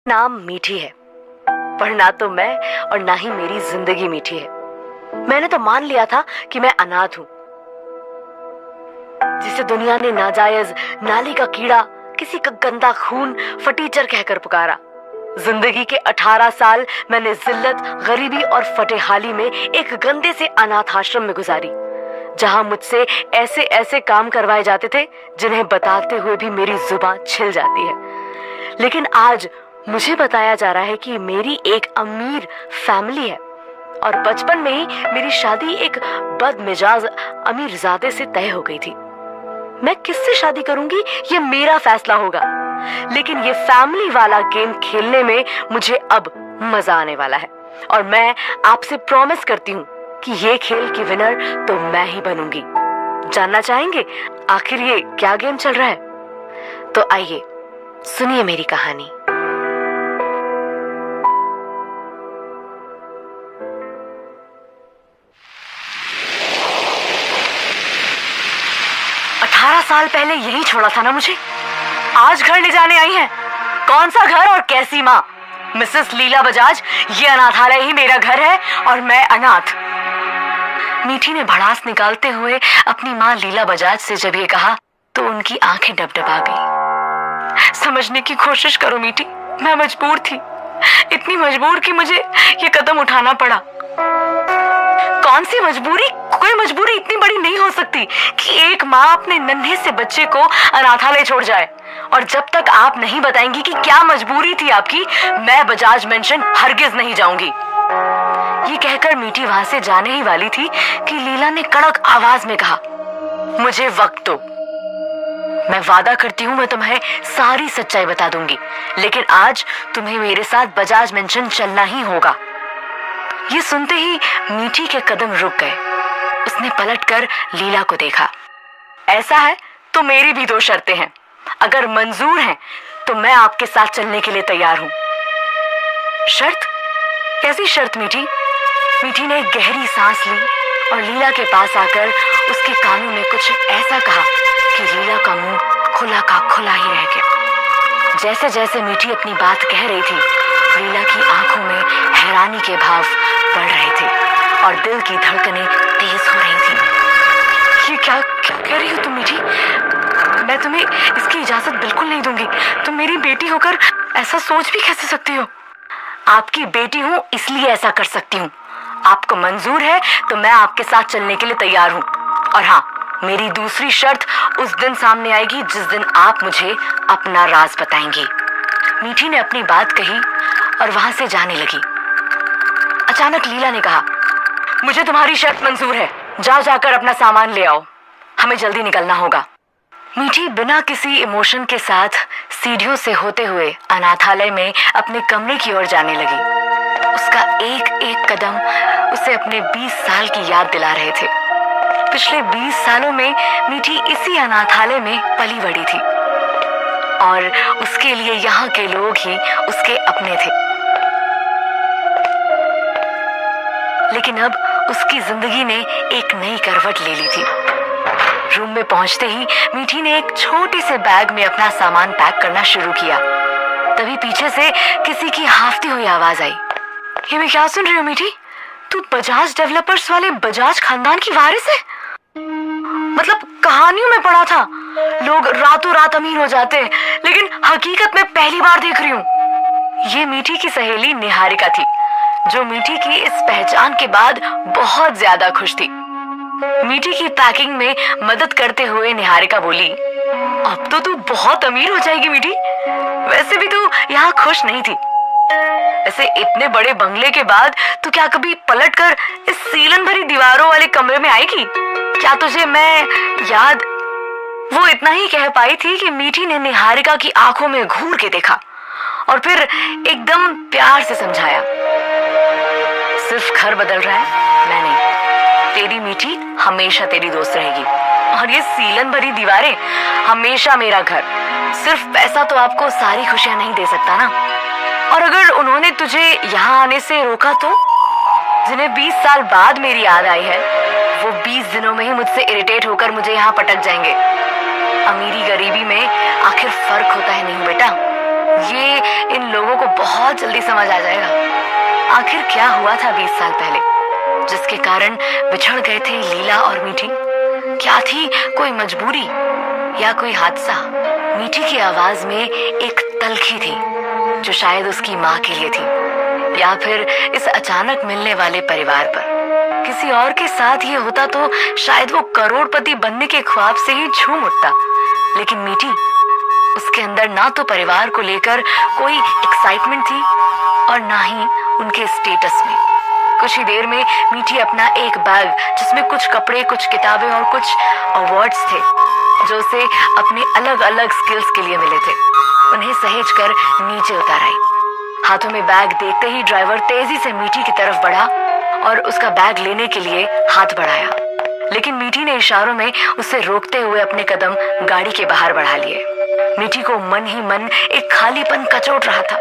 नाम मीठी है, पर ना तो मैं और ना ही मेरी जिंदगी मीठी है। मैंने तो मान लिया था कि मैं अनाथ हूं, जिसे दुनिया ने नाजायज, नाली का कीड़ा, किसी का गंदा खून फटीचर कहकर पुकारा। जिंदगी के 18 साल मैंने जिल्लत, गरीबी और फटेहाली में एक गंदे से अनाथ आश्रम में गुजारी, जहां मुझसे ऐसे ऐसे काम करवाए जाते थे जिन्हें बताते हुए भी मेरी जुबान छिल जाती है। लेकिन आज मुझे बताया जा रहा है कि मेरी एक अमीर फैमिली है और बचपन में ही मेरी शादी एक बदमिजाज अमीरजादे से तय हो गई थी। मैं किससे शादी करूंगी ये मेरा फैसला होगा, लेकिन ये फैमिली वाला गेम खेलने में मुझे अब मजा आने वाला है और मैं आपसे प्रॉमिस करती हूँ कि ये खेल की विनर तो मैं ही बनूंगी। जानना चाहेंगे आखिर ये क्या गेम चल रहा है? तो आइए सुनिए मेरी कहानी। साल पहले यही छोड़ा था ना मुझे, आज घर ले जाने आई हैं। कौन सा घर और कैसी माँ? मिसेस लीला बजाज, ये अनाथालय ही मेरा घर है और मैं अनाथ। मीठी ने भड़ास निकालते हुए अपनी माँ लीला बजाज से जब ये कहा तो उनकी आंखें डबडबा गई। समझने की कोशिश करो मीठी, मैं मजबूर थी, इतनी मजबूर कि मुझे ये कदम उठाना पड़ा। कौन सी मजबूरी? कोई मजबूरी इतनी बड़ी नहीं हो सकती कि एक माँ अपने नन्हे से बच्चे को अनाथालय छोड़ जाए। और जब तक आप नहीं बताएंगी कि क्या मजबूरी थी आपकी, मैं बजाज मेंशन हरगिज नहीं जाऊंगी। ये कहकर मीठी वहां से जाने ही वाली थी कि लीला ने कड़क आवाज में कहा, मुझे वक्त दो, मैं वादा करती हूँ मैं तुम्हें सारी सच्चाई बता दूंगी, लेकिन आज तुम्हें मेरे साथ बजाज मेंशन चलना ही होगा। ये सुनते ही मीठी के कदम रुक गए। उसने पलटकर लीला को देखा। ऐसा है तो मेरी भी 2 शर्तें हैं, अगर मंजूर हैं तो मैं आपके साथ चलने के लिए तैयार हूं। शर्त? कैसी शर्त मीठी? मीठी ने गहरी सांस ली और लीला के पास आकर उसके कानों में कुछ ऐसा कहा कि लीला का मुंह खुला का खुला ही रह गया। जैसे जैसे मीठी अपनी बात कह रही थी, लीला की आंखों में हैरानी के भाव बढ़ रहे थे और दिल की धड़कनें तेज हो रही थी। ये क्या कह रही हो तुम मीठी? मैं तुम्हें इसकी इजाजत बिल्कुल नहीं दूंगी। तुम मेरी बेटी होकर ऐसा सोच भी कैसे सकती हो? आपकी बेटी हूँ इसलिए ऐसा कर सकती हूँ। आपको मंजूर है तो मैं आपके साथ चलने के लिए तैयार हूँ। और हाँ, मेरी दूसरी शर्त उस दिन सामने आएगी जिस दिन आप मुझे अपना राज बताएंगी। मीठी ने अपनी बात कही और वहां से जाने लगी। अचानक लीला ने कहा, मुझे तुम्हारी शर्त मंजूर है, जाओ जाकर अपना सामान ले आओ, हमें जल्दी निकलना होगा। मीठी बिना किसी इमोशन के साथ सीढ़ियों से होते हुए अनाथालय में अपने कमरे की ओर जाने लगी। उसका एक एक कदम उसे अपने 20 साल की याद दिला रहे थे। पिछले 20 सालों में मीठी इसी अनाथालय में पली बड़ी थी और उसके लिए यहाँ के लोग ही उसके अपने थे। लेकिन अब उसकी जिंदगी ने एक नई करवट ले ली थी। रूम में पहुंचते ही मीठी ने एक छोटे से बैग में अपना सामान पैक करना शुरू किया। तभी पीछे से किसी की हाफती हुई आवाज आई। ये मैं क्या सुन रही हूँ मीठी? तू बजाज डेवलपर्स वाले बजाज खानदान की वारिस है? मतलब कहानियों में पढ़ा था लोग रातों रात अमीर हो जाते हैं, लेकिन हकीकत में पहली बार देख रही हूँ। ये मीठी की सहेली निहारिका थी, जो मीठी की इस पहचान के बाद बहुत ज्यादा खुश थी। मीठी की पैकिंग में मदद करते हुए निहारिका बोली, अब तो तू बहुत अमीर हो जाएगी मीठी। वैसे भी तू यहाँ खुश नहीं थी। ऐसे इतने बड़े बंगले के बाद तू क्या कभी पलटकर इस सीलन भरी दीवारों वाले कमरे में आएगी? क्या तुझे मैं याद? वो इतना ही कह पाई थी कि मीठी ने निहारिका की आंखों में घूर के देखा और फिर एकदम प्यार से समझाया, सिर्फ घर बदल रहा है, मैं नहीं। तेरी मीठी हमेशा तेरी दोस्त रहेगी और ये सीलन भरी दीवारें हमेशा मेरा घर। सिर्फ पैसा तो आपको सारी खुशियां नहीं दे सकता ना। और अगर उन्होंने तुझे यहाँ आने से रोका तो? जिन्हें 20 साल बाद मेरी याद आई है, वो 20 दिनों में ही मुझसे इरिटेट होकर मुझे यहाँ पटक जाएंगे। अमीरी गरीबी में आखिर फर्क होता है नहीं बेटा? ये इन लोगों को बहुत जल्दी समझ आ जाएगा आखिर क्या हुआ था 20 साल पहले, जिसके कारण बिछड़ गए थे लीला और मीठी। क्या थी कोई मजबूरी या कोई हादसा? मीठी की आवाज में एक तलखी थी जो शायद उसकी माँ के लिए थी, या फिर इस अचानक मिलने वाले परिवार पर। किसी और के साथ ये होता तो शायद वो करोड़पति बनने के ख्वाब से ही झूम उठता, लेकिन मीठी, उसके अंदर ना तो परिवार को लेकर कोई एक्साइटमेंट थी और ना ही उनके स्टेटस में। कुछ ही देर में मीठी अपना एक बैग, जिसमें कुछ कपड़े, कुछ किताबें और कुछ अवार्ड्स थे जो उसे अपने अलग अलग स्किल्स के लिए मिले थे, उन्हें सहेज कर नीचे उतार आई। हाथों में बैग देखते ही ड्राइवर तेजी से मीठी की तरफ बढ़ा और उसका बैग लेने के लिए हाथ बढ़ाया, लेकिन मीठी ने इशारों में उसे रोकते हुए अपने कदम गाड़ी के बाहर बढ़ा लिए। मीठी को मन ही मन एक खालीपन कचोट रहा था,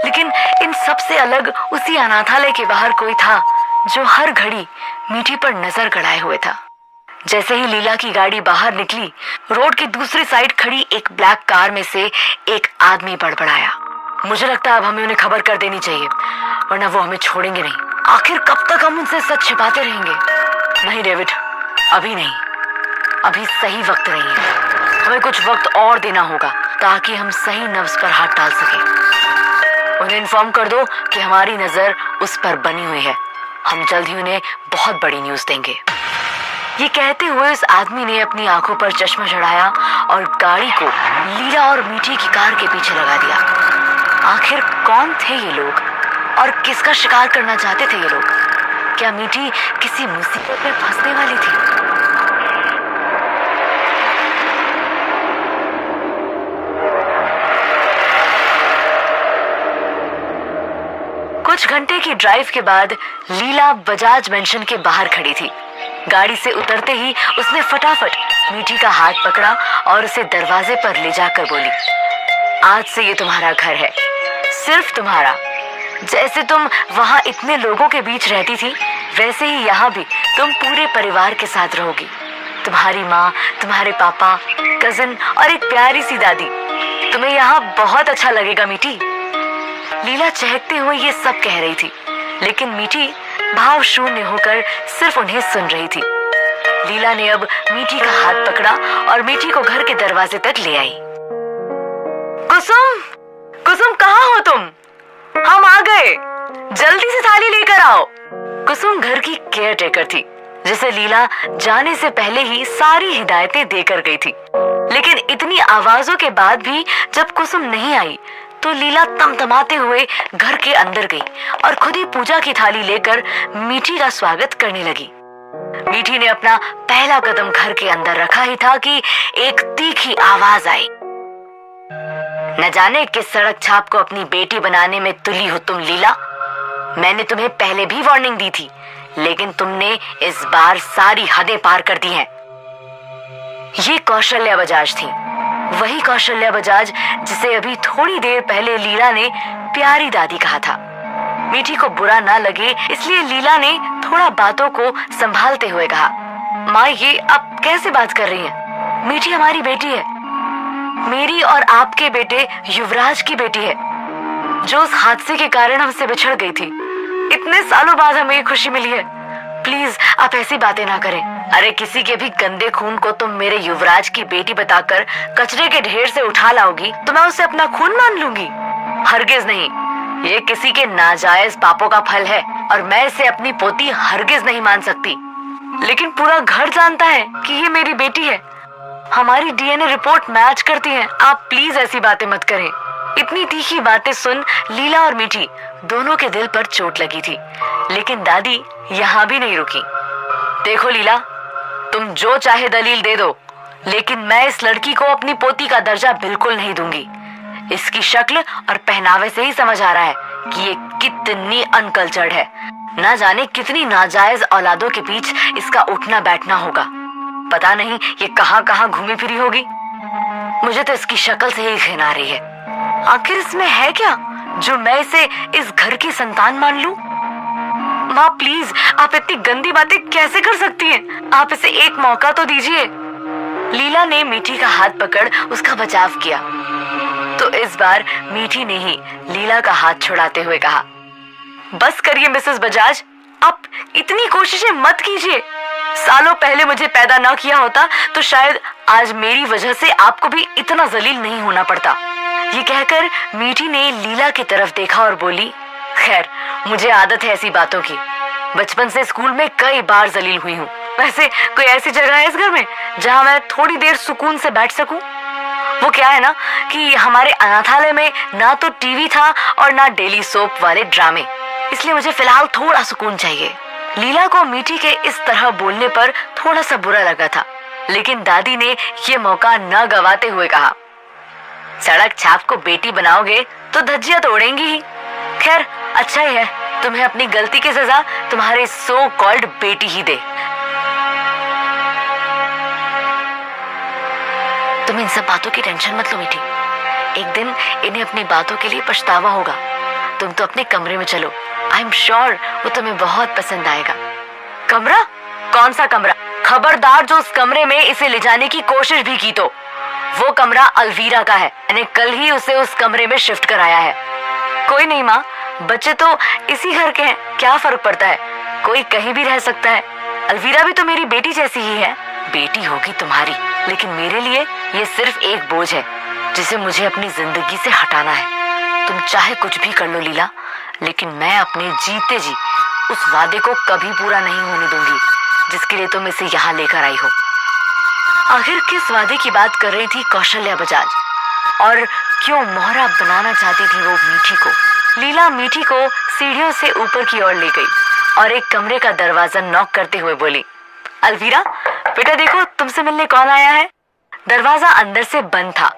लेकिन इन सब से अलग उसी अनाथालय के बाहर कोई था जो हर घड़ी मीठी पर नजर गड़ाए हुए था। जैसे ही लीला की गाड़ी बाहर निकली, रोड की दूसरी साइड खड़ी एक ब्लैक कार में से एक आदमी बड़बड़ाया, मुझे लगता है अब हमें उन्हें खबर कर देनी चाहिए, वरना वो हमें छोड़ेंगे नहीं। आखिर कब तक हम उनसे सच छिपाते रहेंगे? नहीं डेविड, अभी नहीं, अभी सही वक्त नहीं है। हमें कुछ वक्त और देना होगा ताकि हम सही नब्ज पर हाथ डाल सकें। उन्हें इन्फॉर्म कर दो कि हमारी नजर उस पर बनी हुई है, हम जल्द ही उन्हें बहुत बड़ी न्यूज देंगे। ये कहते हुए उस आदमी ने अपनी आंखों पर चश्मा चढ़ाया और गाड़ी को लीला और मीठी की कार के पीछे लगा दिया। आखिर कौन थे ये लोग और किसका शिकार करना चाहते थे ये लोग? क्या मीठी किसी मुसीबत में फंसने वाली थी? कुछ घंटे की ड्राइव के बाद लीला बजाज मेंशन के बाहर खड़ी थी। गाड़ी से उतरते ही उसने फटाफट मीठी का हाथ पकड़ा और उसे दरवाजे पर ले जाकर बोली, आज से ये तुम्हारा घर है, सिर्फ तुम्हारा। जैसे तुम वहाँ इतने लोगों के बीच रहती थी, वैसे ही यहाँ भी तुम पूरे परिवार के साथ रहोगी। तुम्हारी माँ, तुम्हारे पापा, कजिन और एक प्यारी सी दादी। तुम्हें यहाँ बहुत अच्छा लगेगा मीठी। लीला चहकते हुए ये सब कह रही थी, लेकिन मीठी भाव शून्य होकर सिर्फ उन्हें सुन रही थी। लीला ने अब मीठी का हाथ पकड़ा और मीठी को घर के दरवाजे तक ले आई। कुसुम, कुसुम कहाँ हो तुम? हम आ गए, जल्दी से थाली लेकर आओ। कुसुम घर की केयर टेकर थी, जिसे लीला जाने से पहले ही सारी हिदायतें देकर गई थी। लेकिन इतनी आवाजों के बाद भी जब कुसुम नहीं आई तो लीला तमतमाते हुए घर के अंदर गई और खुद ही पूजा की थाली लेकर मीठी का स्वागत करने लगी। मीठी ने अपना पहला कदम घर के अंदर रखा ही था कि एक तीखी आवाज आई, न जाने किस सड़क छाप को अपनी बेटी बनाने में तुली हो तुम लीला। मैंने तुम्हें पहले भी वार्निंग दी थी, लेकिन तुमने इस बार सारी हदें पार कर दी हैं। ये कौशल्या बजाज थी, वही कौशल्या बजाज जिसे अभी थोड़ी देर पहले लीला ने प्यारी दादी कहा था। मीठी को बुरा ना लगे इसलिए लीला ने थोड़ा बातों को संभालते हुए कहा, माँ ये आप कैसे बात कर रही हैं? मीठी हमारी बेटी है, मेरी और आपके बेटे युवराज की बेटी है, जो उस हादसे के कारण हमसे बिछड़ गई थी। इतने सालों बाद हमें ये खुशी मिली है, प्लीज आप ऐसी बातें ना करें। अरे किसी के भी गंदे खून को तुम मेरे युवराज की बेटी बताकर कचरे के ढेर से उठा लाओगी तो मैं उसे अपना खून मान लूंगी? हरगिज नहीं, ये किसी के नाजायज पापों का फल है और मैं इसे अपनी पोती हरगिज नहीं मान सकती। लेकिन पूरा घर जानता है कि ये मेरी बेटी है, हमारी डीएनए रिपोर्ट मैच करती है। आप प्लीज ऐसी बातें मत करें। इतनी तीखी बातें सुन लीला और मीठी दोनों के दिल पर चोट लगी थी, लेकिन दादी यहाँ भी नहीं रुकी। देखो लीला, तुम जो चाहे दलील दे दो, लेकिन मैं इस लड़की को अपनी पोती का दर्जा बिल्कुल नहीं दूंगी। इसकी शक्ल और पहनावे से ही समझ आ रहा है कि ये कितनी अनकल्चर्ड है। ना जाने कितनी नाजायज औलादों के बीच इसका उठना बैठना होगा। पता नहीं ये कहाँ कहाँ घूमी फिरी होगी। मुझे तो इसकी शक्ल से ही घिन आ रही है। आखिर इसमें है क्या जो मैं इसे इस घर की संतान मान लूं? माँ प्लीज, आप इतनी गंदी बातें कैसे कर सकती हैं? आप इसे एक मौका तो दीजिए। लीला ने मीठी का हाथ पकड़ उसका बचाव किया। तो इस बार मीठी ने ही लीला का हाथ छुड़ाते हुए कहा, बस करिए मिसेस बजाज, आप इतनी कोशिशें मत कीजिए। सालों पहले मुझे पैदा ना किया होता तो शायद आज मेरी वजह से आपको भी इतना जलील नहीं होना पड़ता। ये कहकर मीठी ने लीला की तरफ देखा और बोली, खैर मुझे आदत है ऐसी बातों की, बचपन से स्कूल में कई बार जलील हुई हूँ। वैसे कोई ऐसी जगह है इस घर में जहाँ मैं थोड़ी देर सुकून से बैठ सकूं? वो क्या है ना कि हमारे अनाथालय में ना तो टीवी था और ना डेली सोप वाले ड्रामे, इसलिए मुझे फिलहाल थोड़ा सुकून चाहिए। लीला को मीठी के इस तरह बोलने पर थोड़ा सा बुरा लगा था, लेकिन दादी ने ये मौका न गवाते हुए कहा, सड़क छाप को बेटी बनाओगे तो धज्जियां तोड़ेंगी ही। खैर अच्छा ही है, तुम्हें अपनी गलती की सजा तुम्हारे सो कॉल्ड बेटी ही दे। तुम इन सब बातों की टेंशन मत लो मीठी, एक दिन इन्हें अपनी बातों के लिए पछतावा होगा। तुम तो अपने कमरे में चलो, आई एम श्योर वो तुम्हें बहुत पसंद आएगा। कमरा? कौन सा कमरा? खबरदार जो उस कमरे में इसे ले जाने की कोशिश भी की तो। वो कमरा अलवीरा का है, मैंने कल ही उसे उस कमरे में शिफ्ट कराया है। कोई नहीं माँ, बच्चे तो इसी घर के हैं, क्या फर्क पड़ता है, कोई कहीं भी रह सकता है। अलवीरा भी तो मेरी बेटी जैसी ही है। बेटी होगी तुम्हारी, लेकिन मेरे लिए ये सिर्फ एक बोझ है जिसे मुझे अपनी जिंदगी से हटाना है। तुम चाहे कुछ भी कर लो लीला, लेकिन मैं अपने जीते जी उस वादे को कभी पूरा नहीं होने दूंगी जिसके लिए तुम इसे यहाँ लेकर आई हो। आखिर किस वादे की बात कर रही थी कौशल्या बजाज, और क्यों मोहरा बनाना चाहती थी वो मीठी को? लीला मीठी को सीढ़ियों से ऊपर की ओर ले गई और एक कमरे का दरवाजा नॉक करते हुए बोली, अलवीरा बेटा देखो तुमसे मिलने कौन आया है। दरवाजा अंदर से बंद था।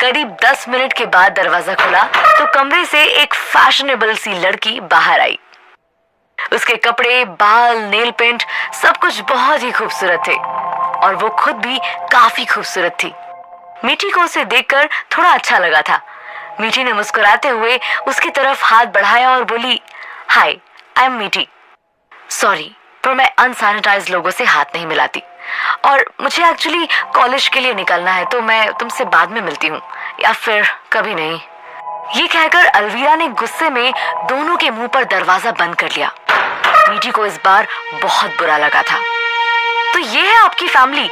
करीब 10 मिनट के बाद दरवाजा खुला तो कमरे से एक फैशनेबल सी लड़की बाहर आई। उसके कपड़े, बाल, नेल पेंट सब कुछ बहुत ही खूबसूरत थे और वो खुद भी काफी खूबसूरत थी। मीठी को उसे देखकर थोड़ा अच्छा लगा था। मीठी ने मुस्कुराते हुए उसकी तरफ हाथ बढ़ाया और बोली, हाय आई एम मीठी। सॉरी पर मैं अनसैनिटाइज्ड लोगों से हाथ नहीं मिलाती और मुझे एक्चुअली कॉलेज के लिए निकलना है, तो मैं तुमसे बाद में मिलती हूँ या फिर कभी नहीं। ये कहकर अलवीरा ने गुस्से में दोनों के मुंह पर दरवाजा बंद कर लिया। मीठी को इस बार बहुत बुरा लगा था। तो ये है आपकी family,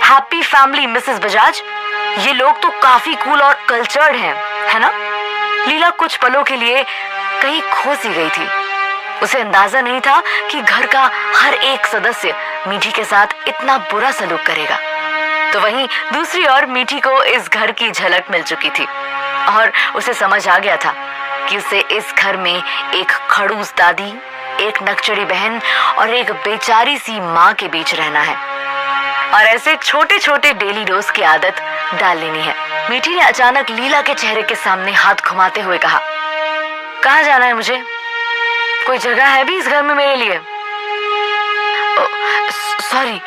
happy family Mrs Bajaj. ये लोग तो काफी कूल और कल्चर्ड हैं, है ना? लीला कुछ पलों के लिए कहीं खो सी गई थी। उसे अंदाजा नहीं था कि घर का हर एक सदस्य मीठी के साथ इतना बुरा सलूक करेगा। तो वहीं दूसरी ओर मीठी को इस घर की झलक मिल चुकी थी और उसे समझ आ गया था कि उसे इस घर में एक खड़ूस दादी, एक नकचड़ी बहन और एक बेचारी सी माँ के बीच रहना है और ऐसे छोटे छोटे डेली डोज की आदत डाल लेनी है। मीठी ने अचानक लीला के चेहरे के सामने हाथ घुमाते हुए कहा, कहाँ जाना है मुझे? कोई जगह है भी इस घर में मेरे लिए? सॉरी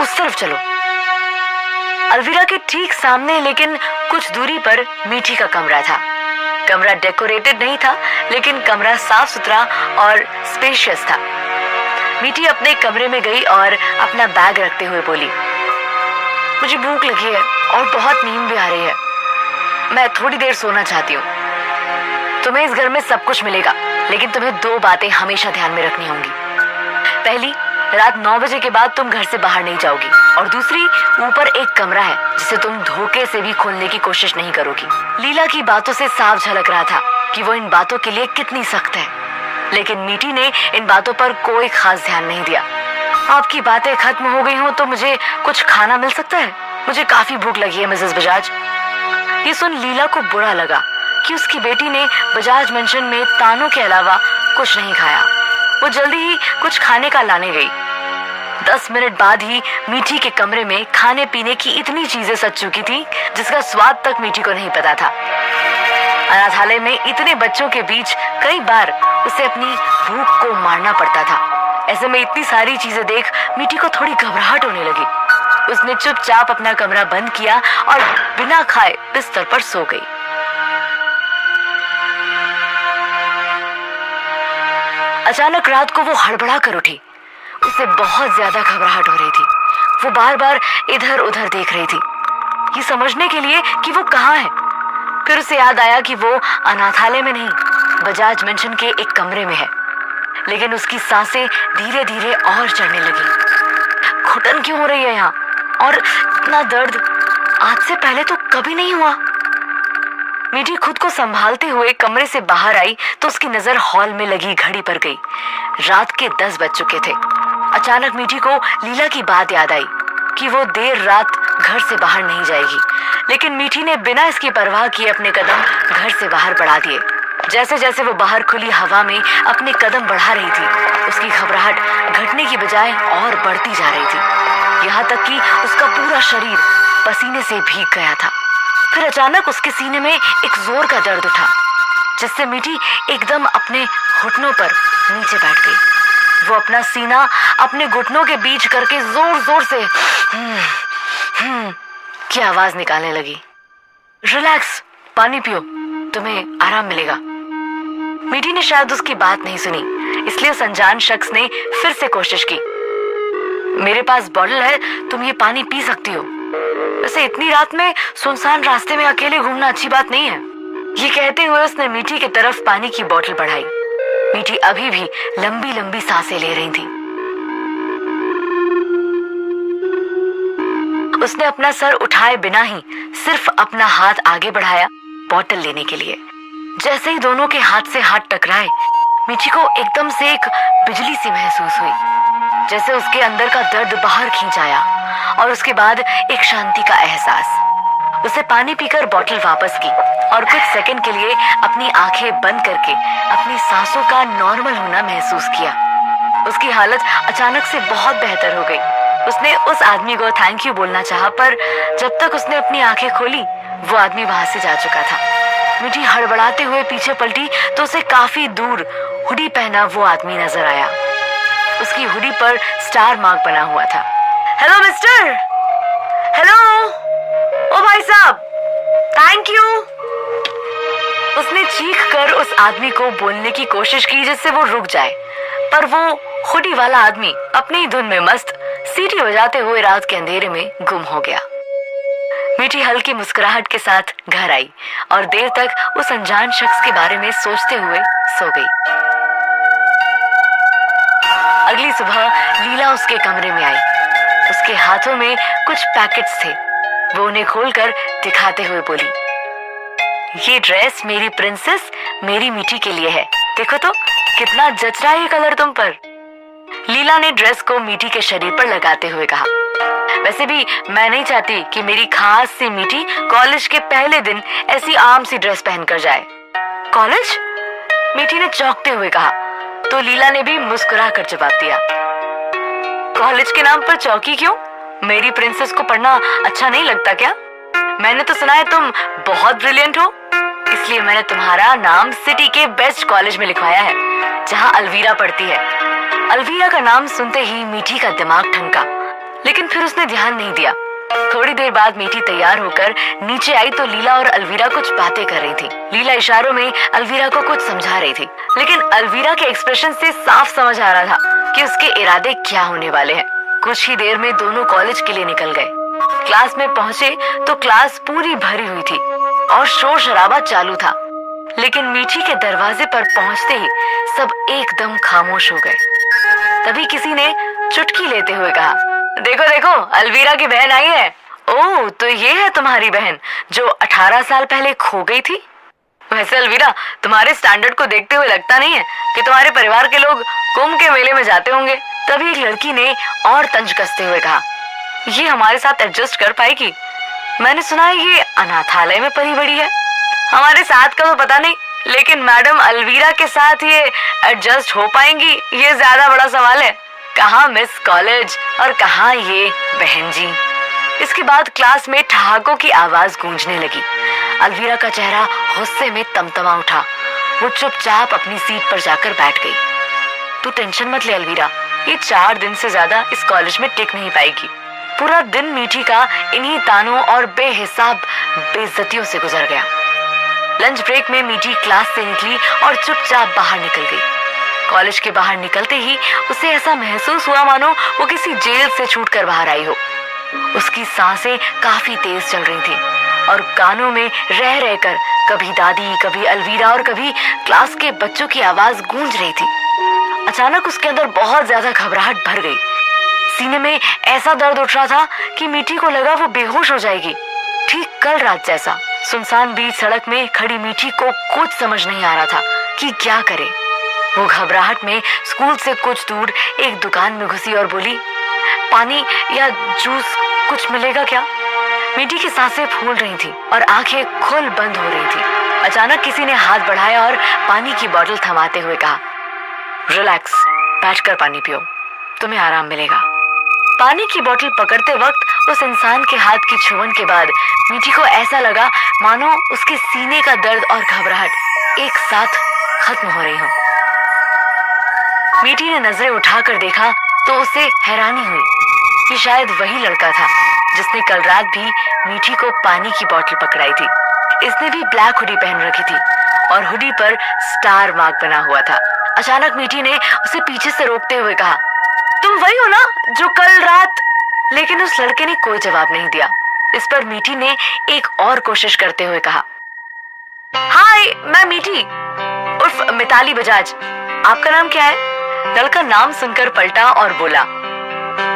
उस तरफ चलो। अलवीरा के ठीक सामने लेकिन कुछ दूरी पर मीठी का कमरा था। कमरा डेकोरेटेड नहीं था, लेकिन कमरा साफ सुथरा और स्पेशियस था। मीठी अपने कमरे में गई और अपना बैग रखते हुए बोली, मुझे भूख लगी है और बहुत नींद भी आ रही है, मैं थोड़ी देर सोना चाहती हूँ। तुम्हें इस घर में सब कुछ मिलेगा, लेकिन तुम्हें 2 बातें हमेशा ध्यान में रखनी होंगी। पहली, रात 9 बजे के बाद तुम घर से बाहर नहीं जाओगी, और दूसरी, ऊपर एक कमरा है जिसे तुम धोखे से भी खोलने की कोशिश नहीं करोगी। लीला की बातों से साफ झलक रहा था कि वो इन बातों के लिए कितनी सख्त है, लेकिन मीठी ने इन बातों पर कोई खास ध्यान नहीं दिया। आपकी बातें खत्म हो गई हो तो मुझे कुछ खाना मिल सकता है? मुझे काफी भूख लगी है मिसेस बजाज। ये सुन लीला को बुरा लगा कि उसकी बेटी ने बजाज मेंशन में तानों के अलावा कुछ नहीं खाया। वो जल्दी ही कुछ खाने का लाने गई। 10 मिनट बाद ही मीठी के कमरे में खाने पीने की इतनी चीजें सज चुकी थी जिसका स्वाद तक मीठी को नहीं पता था। अनाथालय में इतने बच्चों के बीच कई बार उसे अपनी भूख को मारना पड़ता था। ऐसे में इतनी सारी चीजें देख मीठी को थोड़ी घबराहट होने लगी। उसने चुपचाप अपना कमरा बंद किया और बिना खाए बिस्तर पर सो गई। अचानक रात को वो हड़बड़ा कर उठी। उसे बहुत ज्यादा घबराहट हो रही थी। वो बार बार इधर उधर देख रही थी, ये समझने के लिए कि वो कहाँ है। फिर उसे याद आया कि वो अनाथालय में नहीं, बजाज मेंशन के एक कमरे में है। लेकिन उसकी सांसें धीरे धीरे और चढ़ने लगी। घुटन क्यों हो रही है यहाँ, और इतना दर्द आज से पहले तो कभी नहीं हुआ। मीठी खुद को संभालते हुए कमरे से बाहर आई तो उसकी नजर हॉल में लगी घड़ी पर गई। रात के 10 बज चुके थे। अचानक मीठी को लीला की बात याद आई कि वो देर रात घर से बाहर नहीं जाएगी। लेकिन मीठी ने बिना इसकी परवाह किए अपने कदम घर से बाहर बढ़ा दिए। जैसे जैसे वो बाहर खुली हवा में अपने कदम बढ़ा रही थी, उसकी घबराहट घटने की बजाय और बढ़ती जा रही थी, यहाँ तक कि उसका पूरा शरीर पसीने से भीग गया था। फिर अचानक उसके सीने में एक जोर का दर्द उठा, जिससे मीठी एकदम अपने घुटनों पर नीचे बैठ गई। वो अपना सीना अपने घुटनों के बीच करके जोर जोर से की आवाज निकालने लगी। रिलैक्स, पानी पियो, तुम्हें आराम मिलेगा। मीठी ने शायद उसकी बात नहीं सुनी, इसलिए उस अनजान शख्स ने फिर से कोशिश की। मेरे पास बॉटल है, तुम ये पानी पी सकती हो। वैसे इतनी रात में सुनसान रास्ते में अकेले घूमना अच्छी बात नहीं है। ये कहते हुए उसने मीठी की तरफ पानी की बोतल बढ़ाई। मीठी अभी भी लंबी लंबी सांसें ले रही थी। उसने अपना सर उठाए बिना ही सिर्फ अपना हाथ आगे बढ़ाया बोतल लेने के लिए। जैसे ही दोनों के हाथ से हाथ टकराए, मीठी को एकदम से एक बिजली सी महसूस हुई, जैसे उसके अंदर का दर्द बाहर खींच आया और उसके बाद एक शांति का एहसास। उसे पानी पीकर बोतल वापस की और कुछ सेकंड के लिए अपनी आंखें बंद करके अपनी सांसों का नॉर्मल होना महसूस किया। उसकी हालत अचानक से बहुत बेहतर हो गई। उसने उस आदमी को थैंक यू बोलना चाहा, पर जब तक उसने अपनी आंखें खोली वो आदमी वहां से जा चुका था। मीठी हड़बड़ाते हुए पीछे पलटी तो उसे काफी दूर हुडी पहना वो आदमी नजर आया। उसकी हुडी पर स्टार मार्क बना हुआ था। हेलो मिस्टर, हेलो, ओ भाई साहब, थैंक यू। उसने चीख कर उस आदमी को बोलने की कोशिश की जिससे वो रुक जाए, पर वो हुडी वाला आदमी अपनी धुन में मस्त सीटी बजाते हुए रात के अंधेरे में गुम हो गया। मीठी हल्की मुस्कुराहट के साथ घर आई और देर तक उस अनजान शख्स के बारे में सोचते हुए सो गई। अगली सुबह लीला उसके कमरे में आई। उसके हाथों में कुछ पैकेट्स थे। वो उन्हें खोलकर दिखाते हुए बोली, ये ड्रेस मेरी प्रिंसेस मेरी मीठी के लिए है। देखो तो कितना जच रहा है ये कलर तुम पर। लीला ने ड्रेस को मीठी के शरीर पर लगाते हुए कहा, वैसे भी मैं नहीं चाहती कि मेरी खास सी मीठी कॉलेज के पहले दिन ऐसी आम सी ड्रेस पहनकर जाए। कॉलेज? मीठी ने चौंकते हुए कहा, तो लीला ने भी मुस्कुरा कर जवाब दिया, कॉलेज के नाम पर चौकी क्यों? मेरी प्रिंसेस को पढ़ना अच्छा नहीं लगता क्या? मैंने तो सुना है तुम बहुत ब्रिलियंट हो, इसलिए मैंने तुम्हारा नाम सिटी के बेस्ट कॉलेज में लिखवाया है, जहाँ अलवीरा पढ़ती है। अलवीरा का नाम सुनते ही मीठी का दिमाग ठनका, लेकिन फिर उसने ध्यान नहीं दिया। थोड़ी देर बाद मीठी तैयार होकर नीचे आई तो लीला और अलवीरा कुछ बातें कर रही थी। लीला इशारों में अलवीरा को कुछ समझा रही थी, लेकिन अलवीरा के एक्सप्रेशन से साफ समझ आ रहा था कि उसके इरादे क्या होने वाले हैं। कुछ ही देर में दोनों कॉलेज के लिए निकल गए। क्लास में पहुंचे तो क्लास पूरी भरी हुई थी और शोर शराबा चालू था, लेकिन मीठी के दरवाजे पर पहुंचते ही सब एकदम खामोश हो गए। तभी किसी ने चुटकी लेते हुए कहा, देखो देखो, अलवीरा की बहन आई है। ओह, तो ये है तुम्हारी बहन जो 18 साल पहले खो गई थी। वैसे अलवीरा, तुम्हारे स्टैंडर्ड को देखते हुए लगता नहीं है कि तुम्हारे परिवार के लोग कुंभ के मेले में जाते होंगे। तभी एक लड़की ने और तंज कसते हुए कहा, ये हमारे साथ एडजस्ट कर पाएगी? मैंने सुना है ये अनाथालय में पली बड़ी है। हमारे साथ का तो पता नहीं, लेकिन मैडम अलवीरा के साथ ये एडजस्ट हो पाएंगी, ये ज्यादा बड़ा सवाल है। कहाँ मिस कॉलेज और कहाँ ये बहन जी। इसके बाद क्लास में ठहाकों की आवाज गूंजने लगी। अलवीरा का चेहरा गुस्से में तमतमा उठा। वो चुपचाप अपनी सीट पर जाकर बैठ गई। तू टेंशन मत ले अलवीरा, ये 4 दिन से ज्यादा इस कॉलेज में टिक नहीं पाएगी। पूरा दिन मीठी का इन्हीं तानों और बेहिसाब बेइज्जतियों से गुजर गया। लंच ब्रेक में मीठी क्लास से निकली और चुपचाप बाहर निकल गई। कॉलेज के बाहर निकलते ही उसे ऐसा महसूस हुआ मानो वो किसी जेल से छूटकर बाहर आई हो। उसकी सांसें काफी तेज चल रही थी और कानों में रह रहकर कभी दादी, कभी अलवीरा और कभी क्लास के बच्चों की आवाज गूंज रही थी। अचानक उसके अंदर बहुत ज्यादा घबराहट भर गई। सीने में ऐसा दर्द उठ रहा था कि मीठी को लगा वो बेहोश हो जाएगी। ठीक कल रात जैसा। सुनसान बीच सड़क में खड़ी मीठी को कुछ समझ नहीं आ रहा था कि क्या करे। वो घबराहट में स्कूल से कुछ दूर एक दुकान में घुसी और बोली, पानी या जूस कुछ मिलेगा क्या? मीठी की सांसें फूल रही थी और आंखें खुल बंद हो रही थी। अचानक किसी ने हाथ बढ़ाया और पानी की बोतल थमाते हुए कहा, रिलैक्स, बैठकर पानी पियो, तुम्हें आराम मिलेगा। पानी की बोतल पकड़ते वक्त उस इंसान के हाथ की छुअन के बाद मीठी को ऐसा लगा मानो उसके सीने का दर्द और घबराहट एक साथ खत्म हो रही हो। मीठी ने नजरें उठाकर देखा तो उसे हैरानी हुई कि शायद वही लड़का था जिसने कल रात भी मीठी को पानी की बोतल पकड़ाई थी। इसने भी ब्लैक हुडी पहन रखी थी और हुडी पर स्टार मार्क बना हुआ था। अचानक मीठी ने उसे पीछे से रोकते हुए कहा, तुम वही हो ना जो कल रात? लेकिन उस लड़के ने कोई जवाब नहीं दिया। इस पर मीठी ने एक और कोशिश करते हुए कहा, हाय, मैं मीठी उर्फ मिताली बजाज, आपका नाम क्या है? लड़का नाम सुनकर पलटा और बोला,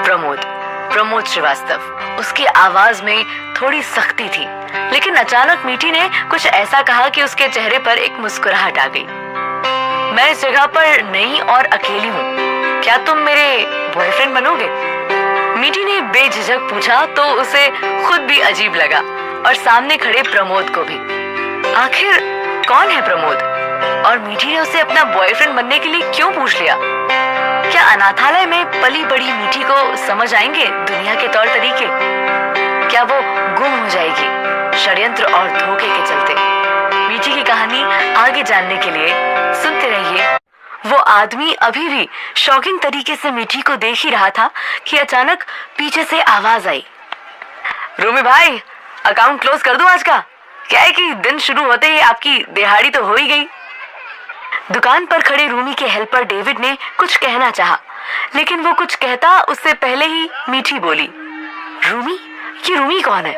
प्रमोद श्रीवास्तव। उसकी आवाज में थोड़ी सख्ती थी, लेकिन अचानक मीठी ने कुछ ऐसा कहा कि उसके चेहरे पर एक मुस्कुराहट आ गई। मैं इस जगह पर नई और अकेली हूँ, क्या तुम मेरे बॉयफ्रेंड बनोगे? मीठी ने बेझिझक पूछा तो उसे खुद भी अजीब लगा और सामने खड़े प्रमोद को भी। आखिर कौन है प्रमोद? और मीठी ने उसे अपना बॉयफ्रेंड बनने के लिए क्यों पूछ लिया? क्या अनाथालय में पली बड़ी मीठी को समझ आएंगे दुनिया के तौर तरीके? क्या वो गुम हो जाएगी षड्यंत्र और धोखे के चलते? मीठी की कहानी आगे जानने के लिए सुनते रहिए। वो आदमी अभी भी शॉकिंग तरीके से मीठी को देख ही रहा था कि अचानक पीछे से आवाज आई, रूमी भाई, अकाउंट क्लोज कर दूं आज का? क्या है कि दिन शुरू होते ही आपकी दिहाड़ी तो हो ही गई। दुकान पर खड़े रूमी के हेल्पर डेविड ने कुछ कहना चाहा, लेकिन वो कुछ कहता उससे पहले ही मीठी बोली, रूमी? ये रूमी कौन है?